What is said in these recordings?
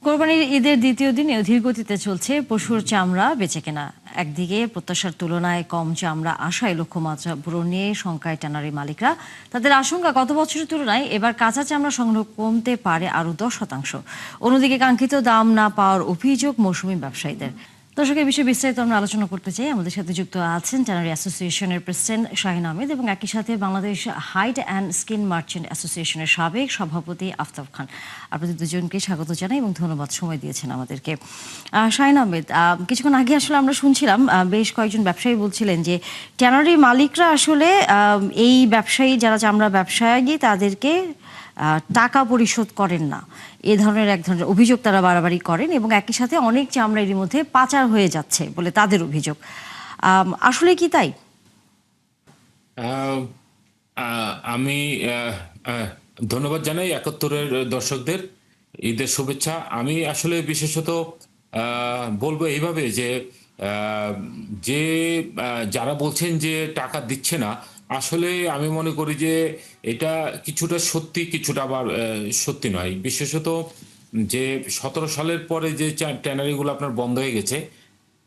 কোরবানির ঈদের দ্বিতীয় দিনেও ধীরগতিতে চলছে পশুর চামড়া বেচাকেনা। একদিকে প্রত্যাশার তুলনায় কম চামড়া আসায় লক্ষ্যমাত্রা পূরণ নিয়ে শঙ্কায় ট্যানারি মালিকরা। তাদের আশঙ্কা, গত বছরের তুলনায় এবার কাঁচা চামড়া সংগ্রহ কমতে পারে আরও 10%। অন্যদিকে কাঙ্ক্ষিত দাম না পাওয়ার অভিযোগ মৌসুমী ব্যবসায়ীদের। দর্শক, এই বিষয়ে বিস্তারিত আমরা আলোচনা করতে চাই। আমাদের সাথে যুক্ত আছেন ট্যানারি অ্যাসোসিয়েশনের প্রেসিডেন্ট শাহিন আহমেদ এবং একই সাথে Bangladesh hide and skin merchant অ্যাসোসিয়েশনের সাবেক সভাপতি আফতাব খান। আপনাদের দুজনকে স্বাগত জানাই এবং ধন্যবাদ সময় দিয়েছেন আমাদেরকে। শাহিন আহমেদ, কিছুক্ষণ আগে আসলে আমরা শুনছিলাম বেশ কয়েকজন ব্যবসায়ী বলছিলেন যে ট্যানারি মালিকরা আসলে এই ব্যবসায়ী যারা চামড়া ব্যবসায়ী তাদেরকে টাকা পরিশোধ করেন না। এক ধরনের অভিযোগ তারা বাড়াবাড়ি করেন এবং একই সাথে অনেক চামড়া এর মধ্যে পাচার হয়ে যাচ্ছে বলে তাদের অভিযোগ। আসলে কি তাই? আমি ধন্যবাদ জানাই একাত্তরের দর্শকদের, ঈদের শুভেচ্ছা। আমি আসলে বিশেষত বলবো এইভাবে যে যে যারা বলছেন যে টাকা দিচ্ছে না, আসলে আমি মনে করি যে এটা কিছুটা সত্যি, কিছুটা আবার সত্যি নয়। বিশেষত যে 17 সালের পরে যে ট্যানারিগুলো আপনার বন্ধ হয়ে গেছে,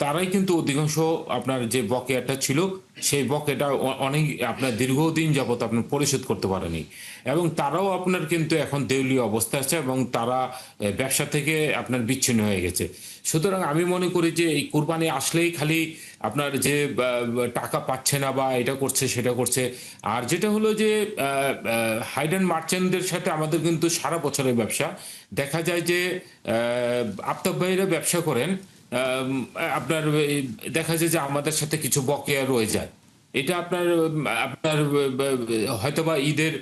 তারাই কিন্তু অধিকাংশ আপনার যে বকেয়াটা ছিল সেই বকেয়াটা অনেক আপনার দীর্ঘদিন যাবত আপনার পরিশোধ করতে পারেনি, এবং তারাও আপনার কিন্তু এখন দেউলিয়া অবস্থা আছে এবং তারা ব্যবসা থেকে আপনার বিচ্ছিন্ন হয়ে গেছে। সুতরাং আমি মনে করি যে এই কুরবানি আসলেই খালি আপনার যে টাকা পাচ্ছে না বা এটা করছে সেটা করছে। আর যেটা হলো যে হাইড অ্যান্ড মার্চেন্টদের সাথে আমাদের কিন্তু সারা বছরের ব্যবসা। দেখা যায় যে আফতাব ভাইরা ব্যবসা করেন, আপনার দেখা যায় যে আমাদের সাথে কিছু বকেয়া রয়ে যায়। এটা আপনার আপনার হয়তোবা ঈদের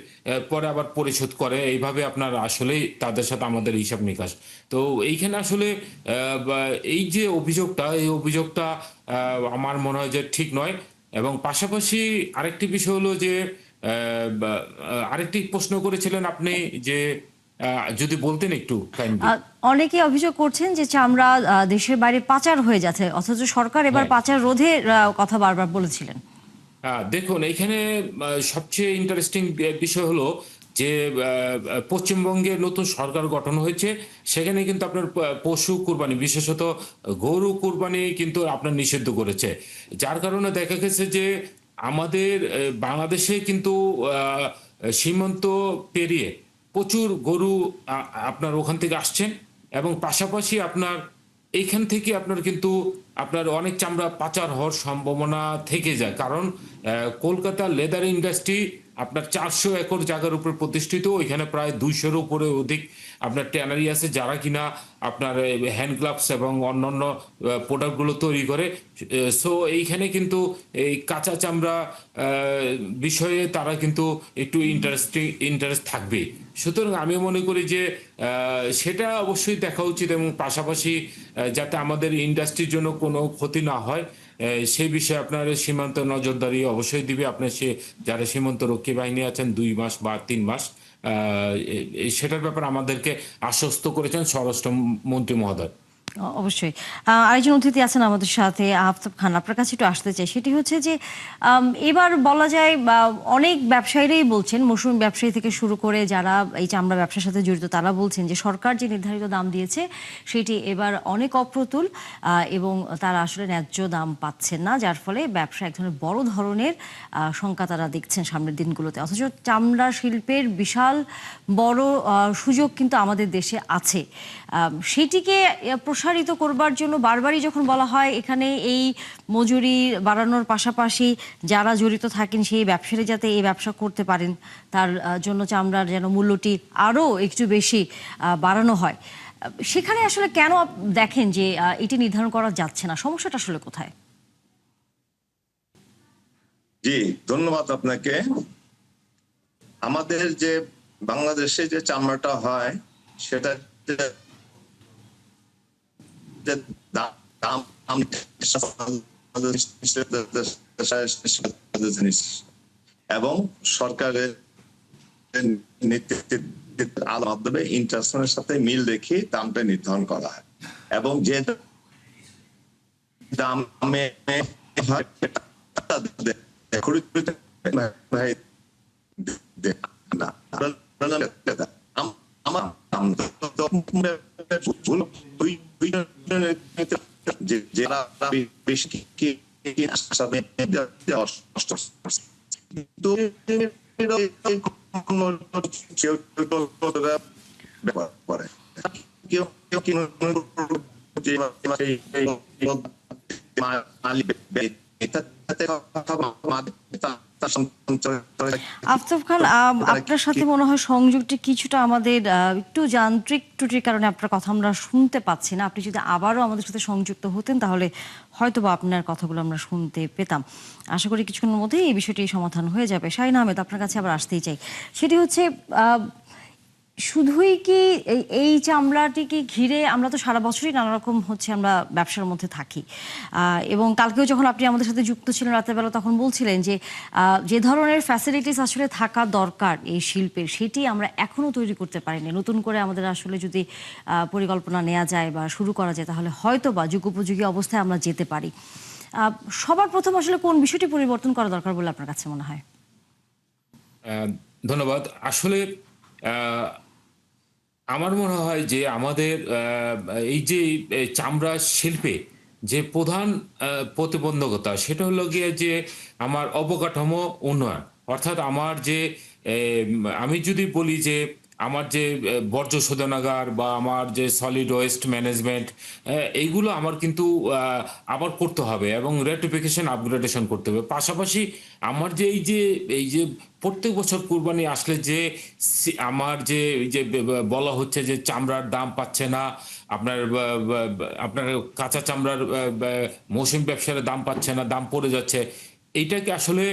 পরে আবার পরিশোধ করে, এইভাবে আপনার আসলেই তাদের সাথে আমাদের হিসাব নিকাশ। তো এইখানে আসলে এই যে অভিযোগটা, এই অভিযোগটা আমার মনে হয় যে ঠিক নয়। এবং পাশাপাশি আরেকটি বিষয় হলো যে আরেকটি প্রশ্ন করেছিলেন আপনি, যে যদি বলতেন একটু কাইন্ডলি। অনেকে অভিযোগ করছেন যে চামড়া দেশের বাইরে পাচার হয়ে যাচ্ছে, অথচ সরকার এবার হ্যাঁ, পাচার রোধের কথা বারবার বলেছিলেন। দেখুন এইখানে সবচেয়ে ইন্টারেস্টিং বিষয় হলো যে পশ্চিমবঙ্গে নতুন সরকার গঠন হয়েছে। সেখানে কিন্তু আপনার পশু কুরবানি, বিশেষত গরু কুরবানি কিন্তু আপনার নিষিদ্ধ করেছে। যার কারণে দেখা গেছে যে আমাদের বাংলাদেশে কিন্তু সীমান্ত পেরিয়ে প্রচুর গরু আপনার ওখান থেকে আসছেন, এবং পাশাপাশি আপনার এইখান থেকে আপনার কিন্তু আপনার অনেক চামড়া পাচার হওয়ার সম্ভাবনা থেকে যায়। কারণ কলকাতার লেদার ইন্ডাস্ট্রি আপনার 400 একর জায়গার উপর প্রতিষ্ঠিত। ওইখানে প্রায় 200-এর উপরে অধিক আপনার ট্যানারি আছে, যারা কিনা আপনার হ্যান্ড গ্লাভস এবং অন্যান্য প্রোডাক্টগুলো তৈরি করে। সো এইখানে কিন্তু এই কাঁচা চামড়া বিষয়ে তারা কিন্তু একটু ইন্টারেস্ট থাকবে। সুতরাং আমি মনে করি যে সেটা অবশ্যই দেখা উচিত, এবং পাশাপাশি যাতে আমাদের ইন্ডাস্ট্রির জন্য কোনো ক্ষতি না হয় সেই বিষয়ে আপনার সীমান্ত নজরদারি অবশ্যই দিবে। আপনার যারা সীমান্ত রক্ষী বাহিনী আছেন 2 মাস বা 3 মাস, সেটার ব্যাপারে আমাদেরকে আশ্বস্ত করেছেন স্বরাষ্ট্র মন্ত্রী মহোদয়। অবশ্যই। আরেকজন অতিথি আছেন আমাদের সাথে, আফতাব খান। আপনার কাছে একটু আসতে চাই। সেটি হচ্ছে যে এবার বলা যায় বা অনেক ব্যবসায়ীরাই বলছেন, মৌসুমী ব্যবসায়ী থেকে শুরু করে যারা এই চামড়া ব্যবসার সাথে জড়িত তারা বলছেন যে সরকার যে নির্ধারিত দাম দিয়েছে সেটি এবার অনেক অপ্রতুল এবং তারা আসলে ন্যায্য দাম পাচ্ছেন না। যার ফলে ব্যবসা এক ধরনের বড় ধরনের শঙ্কা তারা দেখছেন সামনের দিনগুলোতে। অথচ চামড়া শিল্পের বিশাল বড় সুযোগ কিন্তু আমাদের দেশে আছে। সেটিকে প্রসারিত করবার জন্য বারবারই যখন বলা হয় এখানে এই মজুরি বাড়ানোর পাশাপাশি যারা জড়িত থাকেন সেই ব্যবসায়ী যাতে এই ব্যবসা করতে পারেন, তার জন্য চামড়ার যেন মূল্যটি আরও একটু বেশি বাড়ানো হয়, সেখানে আসলে কেন দেখেন যে এটি নির্ধারণ করা যাচ্ছে না? সমস্যাটা আসলে কোথায়? জি, ধন্যবাদ আপনাকে। আমাদের যে বাংলাদেশে যে চামড়াটা হয় সেটা এবং সরকারের মাধ্যমে ইন্টারন্যাশনালের সাথে মিল রেখে দামটা নির্ধারণ করা হয়, এবং যে দামে আমার জেলা বেশি কিন্তু ব্যাপার করে কেউ কেউ কি যে আফতাব খান, আপনার সাথে মনে হয় সংযোগটি কিছুটা আমাদের একটু যান্ত্রিক ত্রুটির কারণে আপনার কথা আমরা শুনতে পাচ্ছি না। আপনি যদি আবারও আমাদের সাথে সংযুক্ত হতেন তাহলে হয়তোবা আপনার কথাগুলো আমরা শুনতে পেতাম। আশা করি কিছুক্ষণের মধ্যেই এই বিষয়টি সমাধান হয়ে যাবে। শাহিন আহমেদ, আপনার কাছে আবার আসতেই চাই। সেটি হচ্ছে শুধুই কি এই চামড়াটিকে ঘিরে আমরা তো সারা বছরই নানা রকম হচ্ছে আমরা ব্যবসার মধ্যে থাকি, এবং কালকেও যখন আপনি আমাদের সাথে যুক্ত ছিলেন রাতের বেলা তখন বলছিলেন যে যে ধরনের ফ্যাসিলিটিস আসলে থাকা দরকার এই শিল্পের সেটি আমরা এখনো তৈরি করতে পারিনি। নতুন করে আমাদের আসলে যদি পরিকল্পনা নেওয়া যায় বা শুরু করা যায় তাহলে হয়তো বা যুগোপযোগী অবস্থায় আমরা যেতে পারি। সবার প্রথম আসলে কোন বিষয়টি পরিবর্তন করা দরকার বলে আপনার কাছে মনে হয়? ধন্যবাদ। আসলে আমার মনে হয় যে আমাদের এই যে চামড়া শিল্পে যে প্রধান প্রতিবন্ধকতা সেটা হলো গিয়ে যে আমার অবকাঠামো উন্নয়ন। অর্থাৎ আমার যে আমি যদি বলি যে আমার যে বর্জ্য শোধনাগার বা আমার যে সলিড ওয়েস্ট ম্যানেজমেন্ট, এইগুলো আমার কিন্তু আবার করতে হবে এবং রেটিফিকেশন আপগ্রেডেশন করতে হবে। পাশাপাশি আমার যে এই যে প্রত্যেক বছর কুরবানি আসলে যে আমার যে এই যে বলা হচ্ছে যে চামড়ার দাম পাচ্ছে না, আপনার আপনার কাঁচা চামড়ার মৌসুমী ব্যবসার দাম পাচ্ছে না, দাম পড়ে যাচ্ছে। এইটাকে আসলে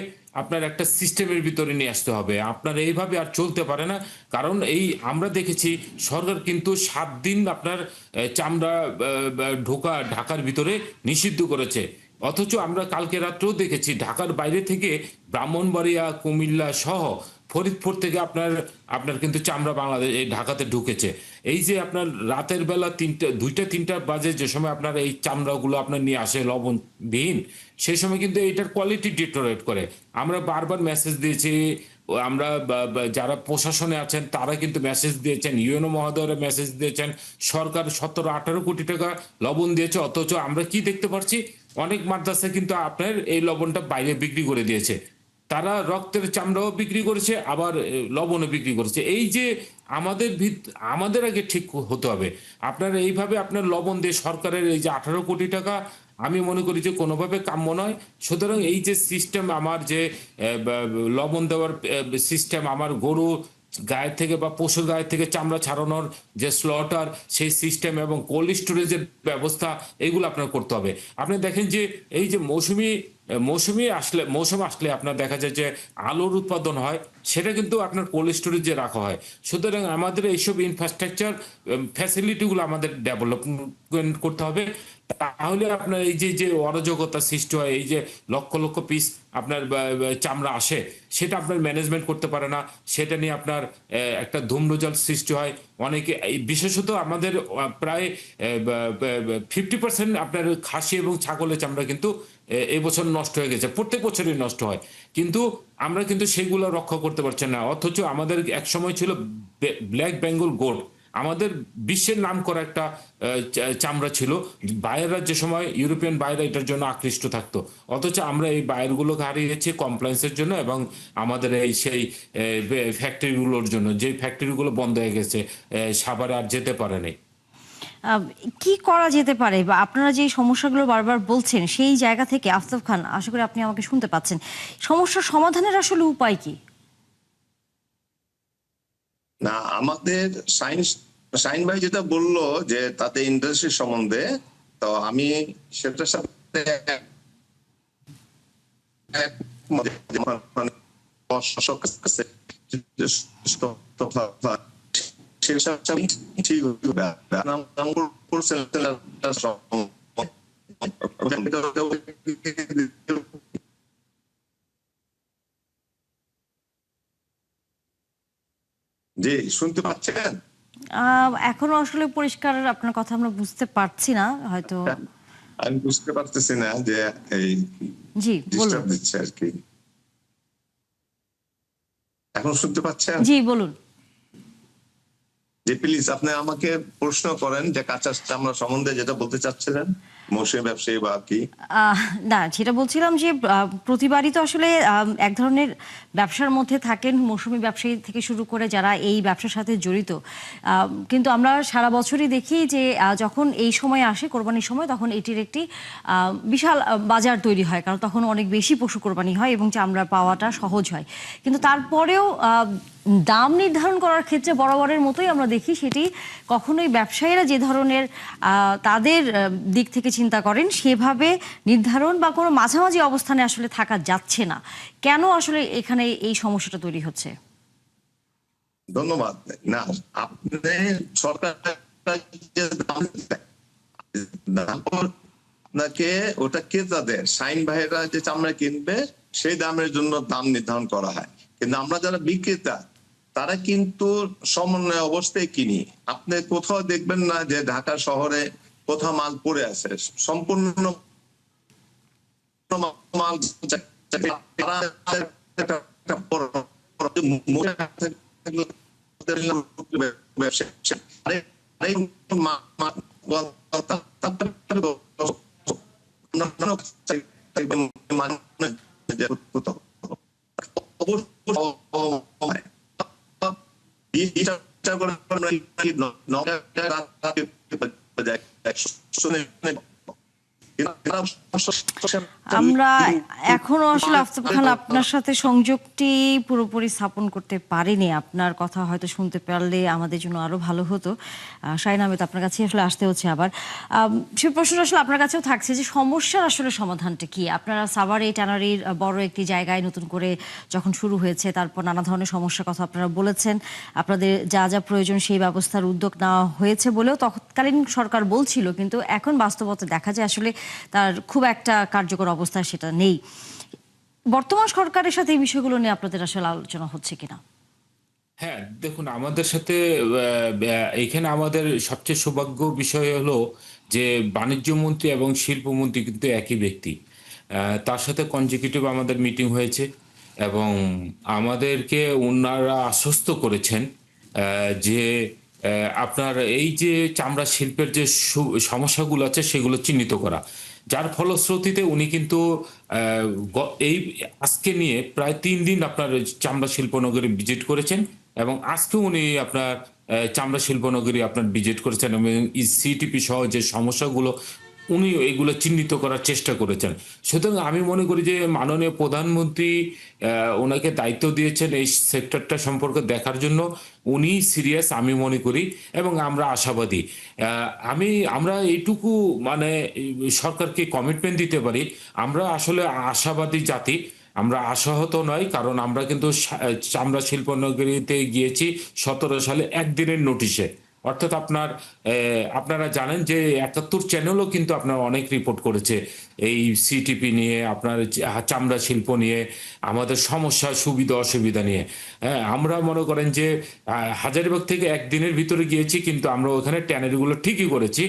আপনার একটা সিস্টেমের ভিতরে নিয়ে আসতে হবে। আপনার এইভাবে আর চলতে পারে না। কারণ এই আমরা দেখেছি সরকার কিন্তু 7 দিন আপনার চামড়া ঢাকার ভিতরে নিষিদ্ধ করেছে। অথচ আমরা কালকে রাত্রেও দেখেছি ঢাকার বাইরে থেকে ব্রাহ্মণবাড়িয়া, কুমিল্লা সহ ফরিদপুর থেকে আপনার আপনার কিন্তু চামড়া বাংলাদেশ এই ঢাকাতে ঢুকেছে। এই যে আপনার রাতের বেলা 2টা 3টা বাজে যে সময় আপনার এই চামড়াগুলো আপনার নিয়ে আসে লবণবিহীন, সেই সময় কিন্তু এটার কোয়ালিটি ডিটোরেট করে। আমরা বারবার মেসেজ দিয়েছি, আমরা যারা প্রশাসনে আছেন তারা কিন্তু মেসেজ দিয়েছেন, ইউএনও মহোদয়রা মেসেজ দিয়েছেন, সরকার 17-18 কোটি টাকা লবণ দিয়েছে। অথচ আমরা কি দেখতে পাচ্ছি, অনেক মাদ্রাসা কিন্তু আপনার এই লবণটা বাইরে বিক্রি করে দিয়েছে। তারা রক্তের চামড়াও বিক্রি করেছে, আবার লবণও বিক্রি করেছে। এই যে আমাদের আগে ঠিক হতে হবে। আপনার এইভাবে আপনার লবণ দিয়ে সরকারের এই যে 18 কোটি টাকা, আমি মনে করি যে কোনোভাবে কাম্য নয়। সুতরাং এই যে সিস্টেম আমার যে লবণ দেওয়ার সিস্টেম, আমার গরু গায়ে থেকে বা পশুর গায়ে থেকে চামড়া ছাড়ানোর যে স্লটার সেই সিস্টেম এবং কোল্ড স্টোরেজের ব্যবস্থা, এগুলো আপনার করতে হবে। আপনি দেখেন যে এই যে মৌসুম আসলে আপনার দেখা যায় যে আলুর উৎপাদন হয়, সেটা কিন্তু আপনার কোল্ড স্টোরেজে রাখা হয়। সুতরাং আমাদের এইসব ইনফ্রাস্ট্রাকচার ফ্যাসিলিটিগুলো আমাদের ডেভেলপমেন্ট করতে হবে। তাহলে আপনার এই যে যে অরাজকতা সৃষ্টি হয়, এই যে লক্ষ লক্ষ পিস আপনার চামড়া আসে, সেটা আপনার ম্যানেজমেন্ট করতে পারে না, সেটা নিয়ে আপনার একটা ধূম্রজাল সৃষ্টি হয়। অনেকে বিশেষত আমাদের প্রায় 50% আপনার খাসি এবং ছাগলের চামড়া কিন্তু এবছর নষ্ট হয়ে গেছে। প্রত্যেক বছরই নষ্ট হয়, কিন্তু আমরা কিন্তু সেগুলো রক্ষা করতে পারছি না। অথচ আমাদের এক সময় ছিল ব্ল্যাক বেঙ্গল গোট, আমাদের বিশ্বের নাম করা একটা চামড়া ছিল। বায়াররা যে সময় ইউরোপিয়ান বায়াররা এটার জন্য আকৃষ্ট থাকতো, অথচ আমরা এই বায়ারগুলোকে হারিয়েছি কমপ্লায়েন্সের জন্য এবং আমাদের এই সেই ফ্যাক্টরিগুলোর জন্য, যে ফ্যাক্টরিগুলো বন্ধ হয়ে গেছে, সাভারে আর যেতে পারেনি। কি করা যেতে পারে বা আপনারা যে সমস্যাগুলো বারবার বলছেন সেই জায়গা থেকে আফতাব খান, আশা করি আপনি আমাকে শুনতে পাচ্ছেন, সমস্যার সমাধানের আসলে উপায় কি? না, আমাদের শাইন ভাই যেটা বললো যে তাতে ইন্ডাস্ট্রি সম্বন্ধে, তো আমি সেটার সাথে জি, শুনতে পাচ্ছেন? এখনো আসলে পরিষ্কার আপনার কথা আমরা বুঝতে পারছি না হয়তো। আমি বুঝতে পারতেছি না যে এই জি বলুন। ডিস্টার্ব দিচ্ছে আর কি। এখন শুনতে পাচ্ছেন? জি বলুন। যে প্লিজ আপনি আমাকে প্রশ্ন করেন যে কাঁচা চামড়া সম্বন্ধে যেটা বলতে চাচ্ছিলেন, মৌসুমী ব্যবসায়ী বা কি। আহ, না, যেটা বলছিলাম যে প্রতিবারই তো আসলে এক ধরনের ব্যবসার মধ্যে থাকেন মৌসুমী ব্যবসায়ী থেকে শুরু করে যারা এই ব্যবসার সাথে জড়িত। কিন্তু আমরা সারা বছরই দেখি যে যখন এই সময় আসে কোরবানির সময়, তখন এটির একটি বিশাল বাজার তৈরি হয়, কারণ তখন অনেক বেশি পশু কোরবানি হয় এবং চামড়া পাওয়াটা সহজ হয়। কিন্তু তারপরেও দাম নির্ধারণ করার ক্ষেত্রে বরাবরের মতোই আমরা দেখি সেটি কখনোই ব্যবসায়ীরা যে ধরনের তাদের দিক থেকে চিন্তা করেন সেভাবে নির্ধারণ বা কোনো মাঝামাঝি অবস্থানে আসলে থাকা যাচ্ছে না। কেন আসলে এখানে এই সমস্যাটা তৈরি হচ্ছে? ধন্যবাদ। না, আপনি সরকার যে দাম দেয়, দাম আপনাকে ওটা ক্রেতাদের শাইন ভাইরা যে চামড়া কিনবে সেই দামের জন্য দাম নির্ধারণ করা হয়। কিন্তু আমরা যারা বিক্রেতা তারা কিন্তু সমন্বয় অবস্থায় কিনি। আপনি কোথাও দেখবেন না যে ঢাকা শহরে কোথাও মাল পড়ে আছে, সম্পূর্ণ মাল তারা একটা আমরা এখনো আসলে আফতাব খান আপনার সাথে সংযোগটি পুরোপুরি স্থাপন করতে পারিনি। আপনার কথা হয়তো শুনতে পারলে আমাদের জন্য আরো ভালো হতো। শাহিন আহমেদ, আপনার কাছে আসলে আসতে হচ্ছে আবার। সে প্রশ্নটা আসলে আপনার কাছেও থাকছে যে সমস্যার আসলে সমাধানটা কি? আপনারা সাভার এই ট্যানারির বড় একটি জায়গায় নতুন করে যখন শুরু হয়েছে, তারপর নানা ধরনের সমস্যার কথা আপনারা বলেছেন, আপনাদের যা যা প্রয়োজন সেই ব্যবস্থার উদ্যোগ নেওয়া হয়েছে বলেও তৎকালীন সরকার বলছিল, কিন্তু এখন বাস্তবতা দেখা যায় আসলে তার খুব একটা কার্যকর অবস্থা সেটা নেই। বর্তমান সরকারের সাথে এই বিষয়গুলো নিয়ে আপনাদের আসলে আলোচনা হচ্ছে কিনা? হ্যাঁ, দেখুন আমাদের সাথে এইখানে আমাদের সবচেয়ে সৌভাগ্য বিষয় হলো যে বাণিজ্য মন্ত্রী এবং শিল্পমন্ত্রী কিন্তু একই ব্যক্তি। তার সাথে কনজিকিউটিভ আমাদের মিটিং হয়েছে এবং আমাদেরকে ওনারা আশ্বস্ত করেছেন যে আপনার এই যে চামড়া শিল্পের যে সমস্যাগুলো আছে সেগুলো চিহ্নিত করা, যার ফলশ্রুতিতে উনি কিন্তু এই আজকে নিয়ে প্রায় 3 দিন আপনার চামড়া শিল্পনগরী ভিজিট করেছেন এবং আজকে উনি আপনার চামড়া শিল্পনগরী আপনার ভিজিট করেছেন এবং সিটিপি সহ যে সমস্যাগুলো উনি এগুলো চিহ্নিত করার চেষ্টা করেছেন। সুতরাং আমি মনে করি যে মাননীয় প্রধানমন্ত্রী ওনাকে দায়িত্ব দিয়েছেন এই সেক্টরটা সম্পর্কে দেখার জন্য। উনি সিরিয়াস আমি মনে করি এবং আমরা আশাবাদী। আমরা এইটুকু মানে সরকারকে কমিটমেন্ট দিতে পারি, আমরা আসলে আশাবাদী জাতি, আমরা আশাহত নয়, কারণ আমরা কিন্তু চামড়া শিল্পনগরীতে গিয়েছি 17 সালে একদিনের নোটিশে। অর্থাৎ আপনারা জানেন যে 71 চ্যানেলও কিন্তু আপনার অনেক রিপোর্ট করেছে এই সিটিপি নিয়ে, আপনার চামড়া শিল্প নিয়ে, আমাদের সমস্যা সুবিধা অসুবিধা নিয়ে। হ্যাঁ, আমরা মনে করেন যে হাজারীবাগ থেকে একদিনের ভিতরে গিয়েছি, কিন্তু আমরা ওখানে ট্যানারিগুলো ঠিকই করেছি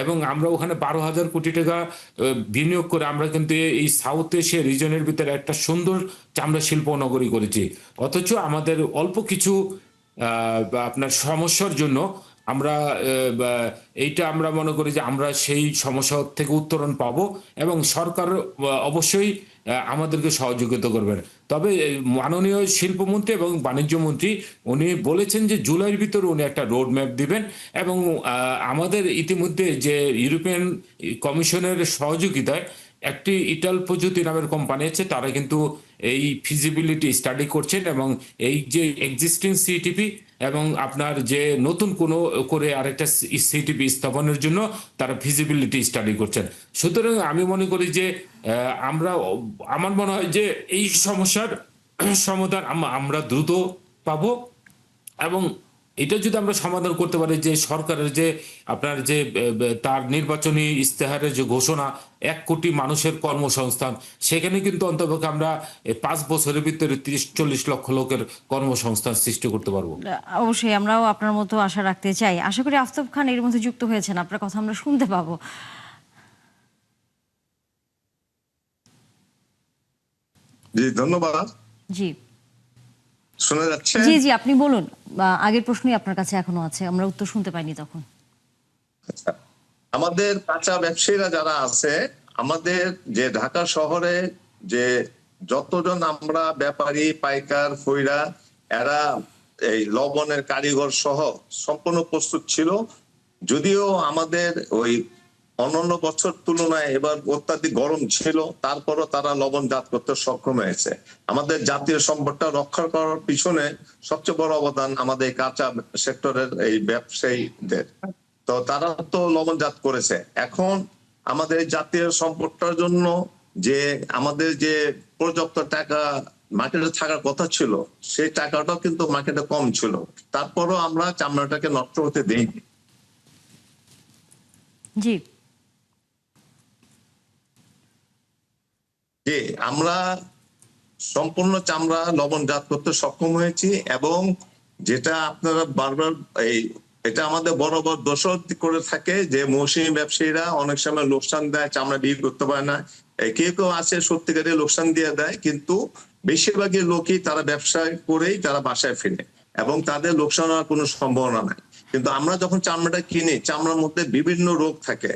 এবং আমরা ওখানে 12,000 কোটি টাকা বিনিয়োগ করে আমরা কিন্তু এই সাউথ এশিয়া রিজনের ভিতরে একটা সুন্দর চামড়া শিল্প নগরী করেছি। অথচ আমাদের অল্প কিছু আপনার সমস্যার জন্য আমরা এইটা আমরা মনে করি যে আমরা সেই সমস্যা থেকে উত্তরণ পাবো এবং সরকার অবশ্যই আমাদেরকে সহযোগিতা করবেন। তবে মাননীয় শিল্পমন্ত্রী এবং বাণিজ্য মন্ত্রী উনি বলেছেন যে জুলাইয়ের ভিতরে উনি একটা রোড ম্যাপ দিবেন এবং আমাদের ইতিমধ্যে যে ইউরোপিয়ান কমিশনের সহযোগিতায় একটি ইটাল প্রযুক্তি নামের কোম্পানি আছে, তারা কিন্তু এই ফিজিবিলিটি স্টাডি করছেন এবং এই যে এক্সিস্টিং সিটিপি এবং আপনার যে নতুন কোনো করে আরেকটা সিটিপি স্থাপনের জন্য তারা ফিজিবিলিটি স্টাডি করছেন। সুতরাং আমি মনে করি যে আমার মনে হয় যে এই সমস্যার সমাধান আমরা দ্রুত পাবো এবং এটা যদি আমরা সমাধান করতে পারি যে সরকারের যে আপনার যে তার নির্বাচনী ইস্তেহারের যে ঘোষণা 1 কোটি মানুষের কর্মসংস্থান, সেখানে কিন্তু অন্ততপক্ষে আমরা 5 বছরের ভিতরে 30-40 লক্ষ লোকের কর্মসংস্থান সৃষ্টি করতে পারবো। অবশ্যই আমরাও আপনার মতো আশা রাখতে চাই। আশা করি আফতাব খান এর মধ্যে যুক্ত হয়েছেন, আপনার কথা আমরা শুনতে পাবো। জি, ধন্যবাদ। জি। শোনা যাচ্ছে? জি জি, আপনি বলুন। আগের প্রশ্নই আপনার কাছে এখনো আছে, আমরা উত্তর শুনতে পাইনি তখন। আচ্ছা। আমাদের কাঁচা ব্যবসায়ীরা যারা আছে, আমাদের যে ঢাকা শহরে যে যতজন আমরা ব্যাপারী, পাইকার, ফইরা, এরা এই লবণের কারিগর সহ সম্পূর্ণ প্রস্তুত ছিল। যদিও আমাদের ওই অন্যান্য বছর তুলনায় এবার অত্যাধিক গরম ছিল, তারপরও তারা লবণজাত করতে সক্ষম হয়েছে। আমাদের জাতীয় সম্পদটা রক্ষা করার পিছনে সবচেয়ে বড় অবদান আমাদের এই কাঁচা সেক্টরের এই ব্যবসায়ীদের। তো তারা তো লবণজাত করেছে। এখন আমাদের এই জাতীয় সম্পদটার জন্য যে আমাদের যে পর্যাপ্ত টাকা মার্কেটে থাকার কথা ছিল, সেই টাকাটাও কিন্তু মার্কেটে কম ছিল। তারপরও আমরা চামড়াটাকে নষ্ট হতে দেইনি। জি যে আমরা সম্পূর্ণ চামড়া লবণজাত করতে সক্ষম হয়েছি, এবং যেটা আপনারা বারবার এটা আমাদের বড় বড় দোষর করে থাকে যে মৌসুমী ব্যবসায়ীরা অনেক সময় লোকসান দেয়, চামড়া বিক্রি করতে পারে না। কেউ কেউ আছে সত্যিকারের লোকসান দিয়ে দেয়, কিন্তু বেশিরভাগই লোকই তারা ব্যবসা করেই তারা বাসায় ফিরে, এবং তাদের লোকসান হওয়ার কোনো সম্ভাবনা নাই। কিন্তু আমরা যখন চামড়াটা কিনি, চামড়ার মধ্যে বিভিন্ন রোগ থাকে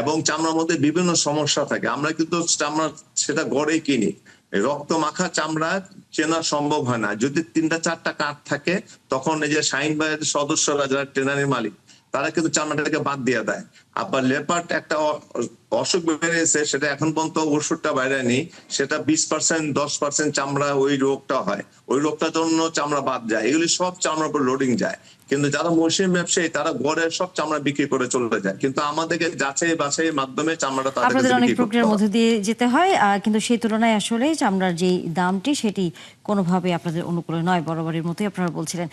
এবং চামড়ার মধ্যে বিভিন্ন সমস্যা থাকে। আমরা কিন্তু চামড়া সেটা গড়েই কিনি। রক্ত মাখা চামড়া চেনা সম্ভব হয় না। যদি 3-4টা কাঠ থাকে, তখন এই যে শাহিন ভাইয়ের সদস্যরা যারা ট্রেনারের মালিক, তারা কিন্তু চামড়াটাকে বাদ দিয়ে দেয়। আবার লেপার্ড একটা অসুখ বেড়েছে, সেটা এখন পর্যন্ত ওষুধটা বাইরে নেই। সেটা 20%, 10% চামড়া ওই রোগটা হয়, ওই রোগটার জন্য চামড়া বাদ যায়। এগুলি সব চামড়ার উপর লোডিং যায়। কিন্তু যারা মৌসুমী ব্যবসায়ী, তারা গড়ের সব চামড়া বিক্রি করে চলে যায়, কিন্তু আমাদেরকে যাচাই বাছাইয়ের মাধ্যমে চামড়াটা তাদের আপনাদের কাছে অনেক বিক্রি করতে প্রক্রিয়ার হয়। মধ্যে দিয়ে যেতে হয়, কিন্তু সেই তুলনায় আসলে চামড়ার যেই দামটি সেটি কোনোভাবে আপনাদের অনুকূলে নয়, বরাবরের মতোই আপনারা বলছিলেন।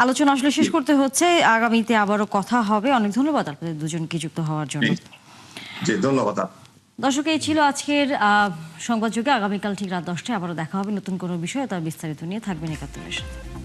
আলোচনা আসলে শেষ করতে হচ্ছে, আগামীতে আবারও কথা হবে। অনেক ধন্যবাদ আপনাদের দুজনকে যুক্ত হওয়ার জন্য। জি, ধন্যবাদ। দর্শক, এই ছিল আজকের সংবাদযোগে। আগামীকাল ঠিক রাত 10টায় আবারও দেখা হবে নতুন কোনো বিষয়, তার বিস্তারিত নিয়ে। থাকবেন ৭১-এর সাথে।